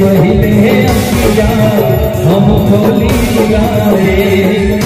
पहले अखियाँ हम खोली गाए।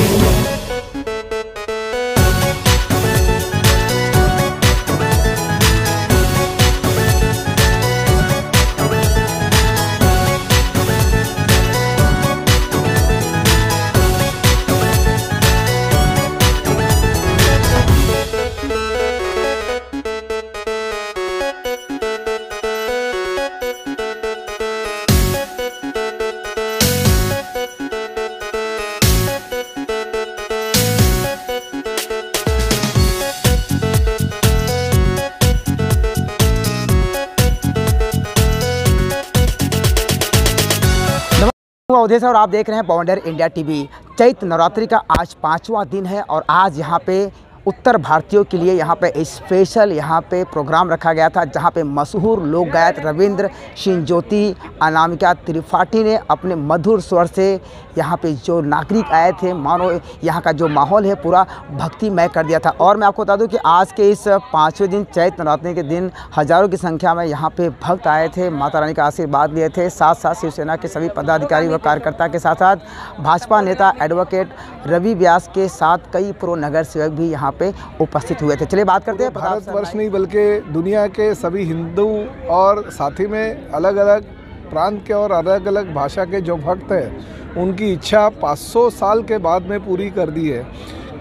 अवधेश और आप देख रहे हैं पावंडर इंडिया टीवी। चैत्र नवरात्रि का आज 5वां दिन है और आज यहाँ पे उत्तर भारतीयों के लिए यहाँ पे स्पेशल यहाँ पे प्रोग्राम रखा गया था, जहाँ पे मशहूर लोक गायक रविंद्र सिंह ज्योति, अनामिका त्रिपाठी ने अपने मधुर स्वर से यहाँ पे जो नागरिक आए थे, मानो यहाँ का जो माहौल है पूरा भक्तिमय कर दिया था। और मैं आपको बता दूं कि आज के इस 5वें दिन चैत्र नवरात्रि के दिन हज़ारों की संख्या में यहाँ पे भक्त आए थे, माता रानी का आशीर्वाद लिए थे। साथ साथ शिवसेना के सभी पदाधिकारी व कार्यकर्ता के साथ साथ भाजपा नेता एडवोकेट रवि व्यास के साथ कई प्रो नगर सेवक भी यहाँ पे उपस्थित हुए थे। चलिए बात करते हैं। भारतवर्ष नहीं बल्कि दुनिया के सभी हिंदू और साथ ही में अलग अलग प्रांत के और अलग अलग भाषा के जो भक्त हैं उनकी इच्छा 500 साल के बाद में पूरी कर दी है,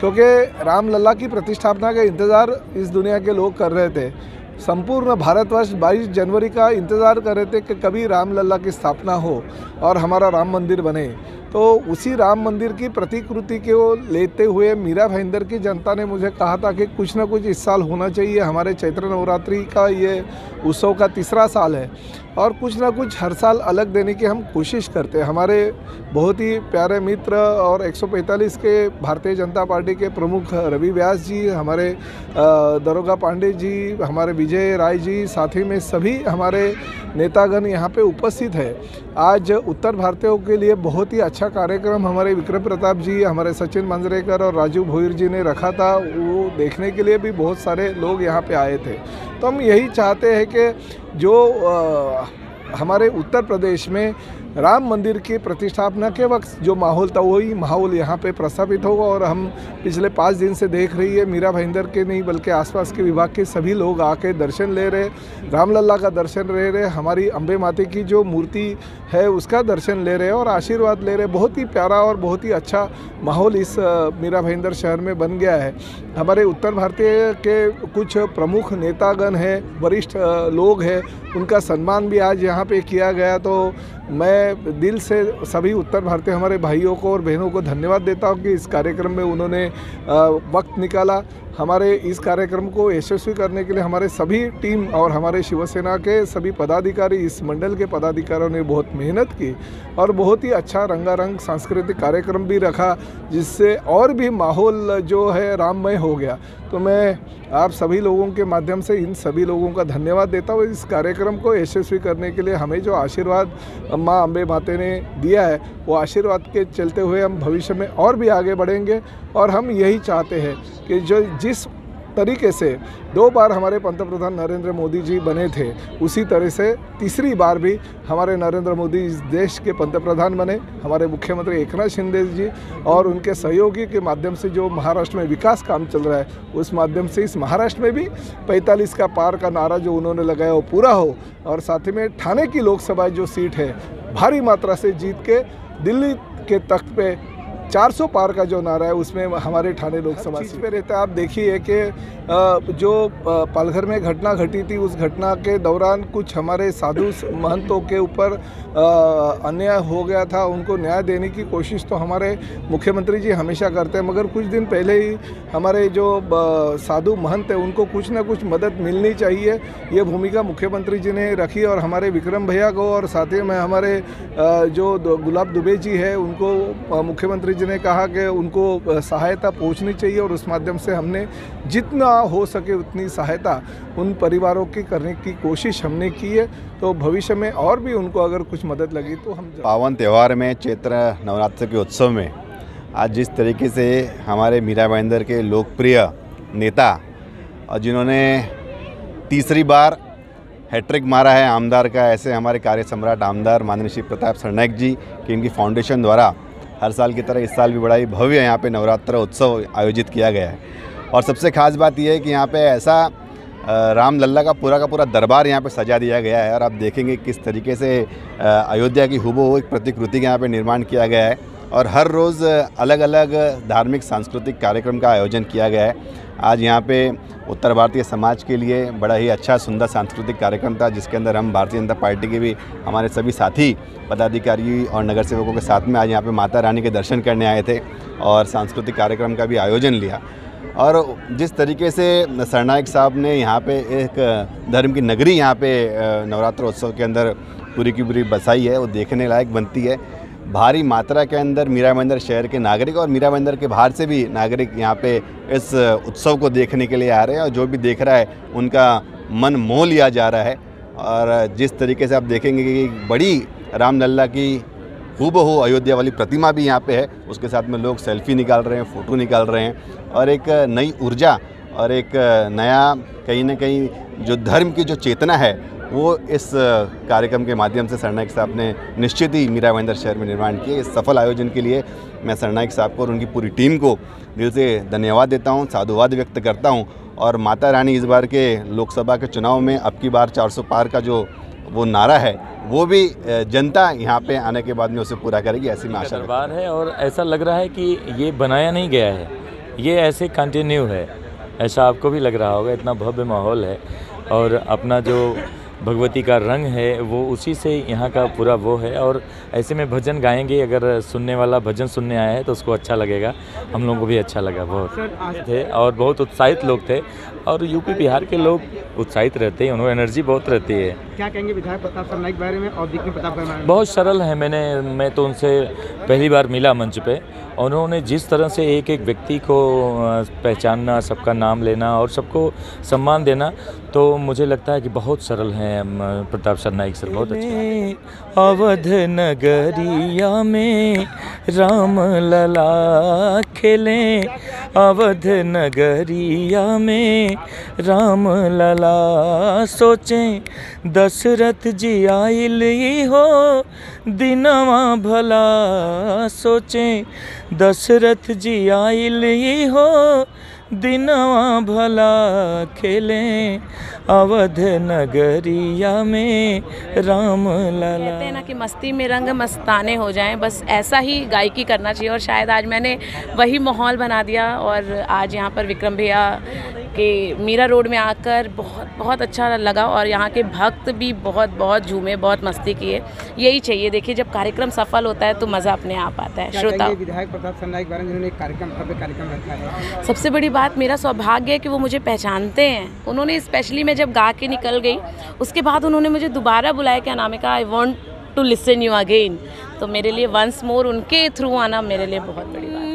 क्योंकि रामलला की प्रतिष्ठापना का इंतज़ार इस दुनिया के लोग कर रहे थे। संपूर्ण भारतवर्ष 22 जनवरी का इंतज़ार कर रहे थे कि कभी रामलला की स्थापना हो और हमारा राम मंदिर बने। तो उसी राम मंदिर की प्रतिकृति को लेते हुए मीरा भाईंदर की जनता ने मुझे कहा था कि कुछ ना कुछ इस साल होना चाहिए। हमारे चैत्र नवरात्रि का ये उत्सव का 3रा साल है और कुछ ना कुछ हर साल अलग देने की हम कोशिश करते हैं। हमारे बहुत ही प्यारे मित्र और 145 के भारतीय जनता पार्टी के प्रमुख रवि व्यास जी, हमारे दरोगा पांडे जी, हमारे विजय राय जी, साथ ही में सभी हमारे नेतागण यहाँ पे उपस्थित है। आज उत्तर भारतीयों के लिए बहुत ही अच्छा कार्यक्रम हमारे विक्रम प्रताप जी, हमारे सचिन मांजरेकर और राजू भोईर जी ने रखा था। वो देखने के लिए भी बहुत सारे लोग यहाँ पे आए थे। तो हम यही चाहते हैं कि जो हमारे उत्तर प्रदेश में राम मंदिर की प्रतिष्ठापना के वक्त जो माहौल था वही माहौल यहाँ पे प्रस्थापित होगा। और हम पिछले 5 दिन से देख रही है, मीरा भाईंदर के नहीं बल्कि आसपास के विभाग के सभी लोग आके दर्शन ले रहे, रामलला का दर्शन ले रहे, हमारी अम्बे माता की जो मूर्ति है उसका दर्शन ले रहे और आशीर्वाद ले रहे। बहुत ही प्यारा और बहुत ही अच्छा माहौल इस मीरा भाईंदर शहर में बन गया है। हमारे उत्तर भारतीय के कुछ प्रमुख नेतागण हैं, वरिष्ठ लोग हैं, उनका सम्मान भी आज यहाँ पे किया गया। तो मैं दिल से सभी उत्तर भारतीय हमारे भाइयों को और बहनों को धन्यवाद देता हूँ कि इस कार्यक्रम में उन्होंने वक्त निकाला। हमारे इस कार्यक्रम को यशस्वी करने के लिए हमारे सभी टीम और हमारे शिवसेना के सभी पदाधिकारी, इस मंडल के पदाधिकारियों ने बहुत मेहनत की और बहुत ही अच्छा रंगारंग सांस्कृतिक कार्यक्रम भी रखा, जिससे और भी माहौल जो है राममय हो गया। तो मैं आप सभी लोगों के माध्यम से इन सभी लोगों का धन्यवाद देता हूँ। इस कार्यक्रम को यशस्वी करने के लिए हमें जो आशीर्वाद माँ अम्बे माता ने दिया है, वो आशीर्वाद के चलते हुए हम भविष्य में और भी आगे बढ़ेंगे। और हम यही चाहते हैं कि जो जिस तरीके से 2 बार हमारे पंतप्रधान नरेंद्र मोदी जी बने थे, उसी तरह से तीसरी बार भी हमारे नरेंद्र मोदी इस देश के पंतप्रधान बने। हमारे मुख्यमंत्री एकनाथ शिंदे जी और उनके सहयोगी के माध्यम से जो महाराष्ट्र में विकास काम चल रहा है, उस माध्यम से इस महाराष्ट्र में भी 45 का पार का नारा जो उन्होंने लगाया वो पूरा हो। और साथ ही में ठाणे की लोकसभा जो सीट है भारी मात्रा से जीत के दिल्ली के तख्त पे 400 पार का जो नारा है उसमें हमारे ठाणे लोकसभा सीट पे रहता है। आप देखिए कि जो पालघर में घटना घटी थी, उस घटना के दौरान कुछ हमारे साधु महंतों के ऊपर अन्याय हो गया था। उनको न्याय देने की कोशिश तो हमारे मुख्यमंत्री जी हमेशा करते हैं, मगर कुछ दिन पहले ही हमारे जो साधु महंत हैं उनको कुछ ना कुछ मदद मिलनी चाहिए, ये भूमिका मुख्यमंत्री जी ने रखी। और हमारे विक्रम भैया को और साथ ही में हमारे जो गुलाब दुबे जी है उनको मुख्यमंत्री जी ने कहा कि उनको सहायता पहुंचनी चाहिए और उस माध्यम से हमने जितना हो सके उतनी सहायता उन परिवारों की करने की कोशिश हमने की है। तो भविष्य में और भी उनको अगर कुछ मदद लगी तो हम पावन त्यौहार में चैत्र नवरात्र के उत्सव में आज जिस तरीके से हमारे मीरा भाईंदर के लोकप्रिय नेता और जिन्होंने तीसरी बार हैट्रिक मारा है आमदार का, ऐसे हमारे कार्य सम्राट आमदार माननीय श्री प्रताप सरनाईक जी की इनकी फाउंडेशन द्वारा हर साल की तरह इस साल भी बड़ा ही भव्य यहाँ पे नवरात्र उत्सव आयोजित किया गया है। और सबसे खास बात यह है कि यहाँ पे ऐसा रामलल्ला का पूरा दरबार यहाँ पे सजा दिया गया है और आप देखेंगे किस तरीके से अयोध्या की हूबहू एक प्रतिकृति का यहाँ पे निर्माण किया गया है और हर रोज़ अलग अलग धार्मिक सांस्कृतिक कार्यक्रम का आयोजन किया गया है। आज यहाँ पे उत्तर भारतीय समाज के लिए बड़ा ही अच्छा सुंदर सांस्कृतिक कार्यक्रम था, जिसके अंदर हम भारतीय जनता पार्टी के भी हमारे सभी साथी पदाधिकारी और नगर सेवकों के साथ में आज यहाँ पे माता रानी के दर्शन करने आए थे और सांस्कृतिक कार्यक्रम का भी आयोजन लिया। और जिस तरीके से सरनाईक साहब ने यहाँ पे एक धर्म की नगरी यहाँ पे नवरात्र उत्सव के अंदर पूरी की पूरी बसाई है, वो देखने लायक बनती है। भारी मात्रा के अंदर मीरा मंदिर शहर के नागरिक और मीरा मंदिर के बाहर से भी नागरिक यहाँ पे इस उत्सव को देखने के लिए आ रहे हैं और जो भी देख रहा है उनका मन मोह लिया जा रहा है। और जिस तरीके से आप देखेंगे कि बड़ी रामलल्ला की हूबहू अयोध्या वाली प्रतिमा भी यहाँ पे है, उसके साथ में लोग सेल्फी निकाल रहे हैं, फ़ोटो निकाल रहे हैं और एक नई ऊर्जा और एक नया कहीं ना कहीं जो धर्म की जो चेतना है वो इस कार्यक्रम के माध्यम से सरनाईक साहब ने निश्चित ही मीरा भाईंदर शहर में निर्माण किया। इस सफल आयोजन के लिए मैं सरनाईक साहब को और उनकी पूरी टीम को दिल से धन्यवाद देता हूं, साधुवाद व्यक्त करता हूं और माता रानी इस बार के लोकसभा के चुनाव में अब की बार 400 पार का जो वो नारा है वो भी जनता यहाँ पे आने के बाद में उसे पूरा करेगी, ऐसी में आशा दरबार है। और ऐसा लग रहा है कि ये बनाया नहीं गया है, ये ऐसे कंटिन्यू है, ऐसा आपको भी लग रहा होगा। इतना भव्य माहौल है और अपना जो भगवती का रंग है वो उसी से यहाँ का पूरा वो है। और ऐसे में भजन गाएंगे, अगर सुनने वाला भजन सुनने आया है तो उसको अच्छा लगेगा, हम लोगों को भी अच्छा लगा बहुत थे और बहुत उत्साहित लोग थे। और यूपी बिहार के लोग उत्साहित रहते हैं, उन्होंने एनर्जी बहुत रहती है। क्या कहेंगे विधायक प्रताप सरनाईक के बारे में और विक्की प्रताप के बारे में? बहुत सरल है। मैं तो उनसे पहली बार मिला मंच पे, उन्होंने जिस तरह से एक एक व्यक्ति को पहचानना, सबका नाम लेना और सबको सम्मान देना, तो मुझे लगता है कि बहुत सरल हैं प्रताप सरनाईक सर, बहुत अच्छा। अवध नगरिया में राम लला खेले, अवध नगरिया में राम लला सोचें, दशरथ जी आइल हो दिनवा भला सोचें, दशरथ जी आइल हो दिनवा भला खेलें, अवध नगरिया में राम लला। कहते हैं ना कि मस्ती में रंग मस्ताने हो जाएं, बस ऐसा ही गायकी करना चाहिए। और शायद आज मैंने वही माहौल बना दिया। और आज यहाँ पर विक्रम भैया के मीरा रोड में आकर बहुत अच्छा लगा और यहाँ के भक्त भी बहुत झूमे, बहुत मस्ती किए। यही चाहिए। देखिए, जब कार्यक्रम सफल होता है तो मज़ा अपने आप आता है। श्रोता, विधायक प्रताप सरनाईक के बारे में जिन्होंने कार्यक्रम रखा है, सबसे बड़ी बात मेरा सौभाग्य है कि वो मुझे पहचानते हैं। उन्होंने स्पेशली मैं जब गा के निकल गई उसके बाद उन्होंने मुझे दोबारा बुलाया कि Anamika I want to listen you again. तो मेरे लिए वंस मोर उनके थ्रू आना मेरे लिए बहुत बड़ी बात है।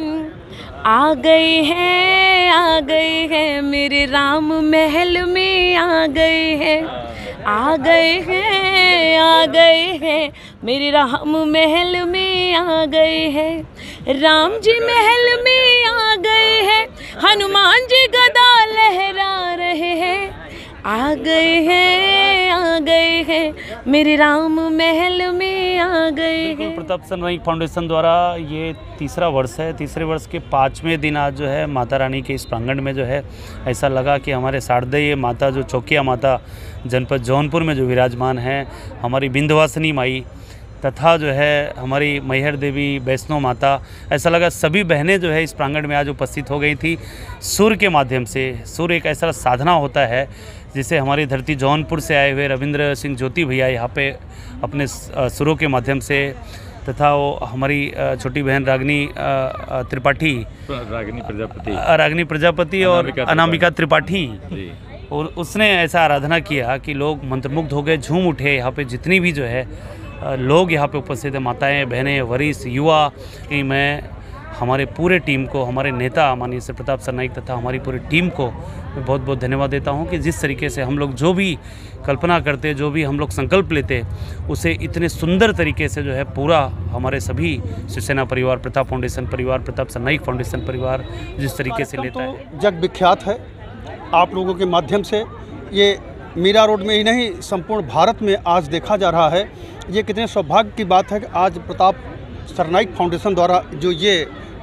आ गए हैं मेरे राम महल में, आ गए हैं मेरे राम महल में, आ गए हैं राम जी महल में, आ गए हैं हनुमान जी गदा लहरा रहे हैं, आ गए हैं मेरे राम महल में, आ गए हैं। प्रताप सरनाईक फाउंडेशन द्वारा ये तीसरा वर्ष है। तीसरे वर्ष के 5वें दिन आज जो है माता रानी के इस प्रांगण में जो है ऐसा लगा कि हमारे शारदेय माता जो चौकिया माता जनपद जौनपुर में जो विराजमान है, हमारी विंध्यवासिनी माई तथा जो है हमारी मैहर देवी वैष्णो माता, ऐसा लगा सभी बहनें जो है इस प्रांगण में आज उपस्थित हो गई थी। सुर के माध्यम से, सुर एक ऐसा साधना होता है जिसे हमारी धरती जौनपुर से आए हुए रविंद्र सिंह ज्योति भैया यहाँ पे अपने सुरों के माध्यम से, तथा वो हमारी छोटी बहन रागिनी प्रजापति और अनामिका त्रिपाठी, और उसने ऐसा आराधना किया कि लोग मंत्रमुग्ध हो गए, झूम उठे। यहाँ पे जितनी भी जो है लोग यहाँ पे उपस्थित है, माताएं, बहनें, वरिष्ठ, युवा, कि मैं हमारे पूरे टीम को, हमारे नेता माननीय श्री प्रताप सरनाईक तथा हमारी पूरी टीम को मैं बहुत बहुत धन्यवाद देता हूँ कि जिस तरीके से हम लोग जो भी कल्पना करते, जो भी हम लोग संकल्प लेते, उसे इतने सुंदर तरीके से जो है पूरा हमारे सभी शिवसेना परिवार, प्रताप फाउंडेशन परिवार, प्रताप सरनाईक फाउंडेशन परिवार जिस तरीके से लेता है। जग विख्यात है। आप लोगों के माध्यम से ये मीरा रोड में ही नहीं संपूर्ण भारत में आज देखा जा रहा है। ये कितने सौभाग्य की बात है कि आज प्रताप सरनाइक फाउंडेशन द्वारा जो ये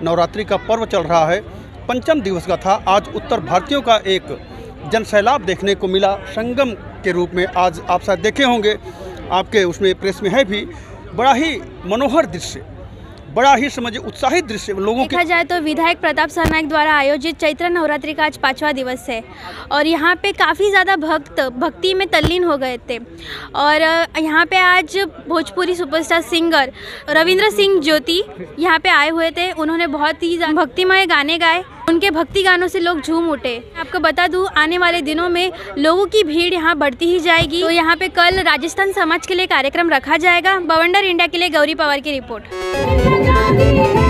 नवरात्रि का पर्व चल रहा है, पंचम दिवस का था। आज उत्तर भारतीयों का एक जनसैलाब देखने को मिला संगम के रूप में। आज आप शायद देखे होंगे, आपके उसमें प्रेस में है भी, बड़ा ही मनोहर दृश्य, बड़ा ही समझिए उत्साहित दृश्य लोगों देखा जाए तो विधायक प्रताप सरनाइक द्वारा आयोजित चैत्र नवरात्रि का आज 5वां दिवस है और यहाँ पे काफ़ी ज़्यादा भक्त भक्ति में तल्लीन हो गए थे। और यहाँ पे आज भोजपुरी सुपरस्टार सिंगर रविंद्र सिंह ज्योति यहाँ पे आए हुए थे। उन्होंने बहुत ही भक्तिमय गाने गाए। उनके भक्ति गानों से लोग झूम उठे। आपको बता दूं, आने वाले दिनों में लोगों की भीड़ यहाँ बढ़ती ही जाएगी। तो यहाँ पे कल राजस्थान समाज के लिए कार्यक्रम रखा जाएगा। बवंडर इंडिया के लिए गौरी पवार की रिपोर्ट।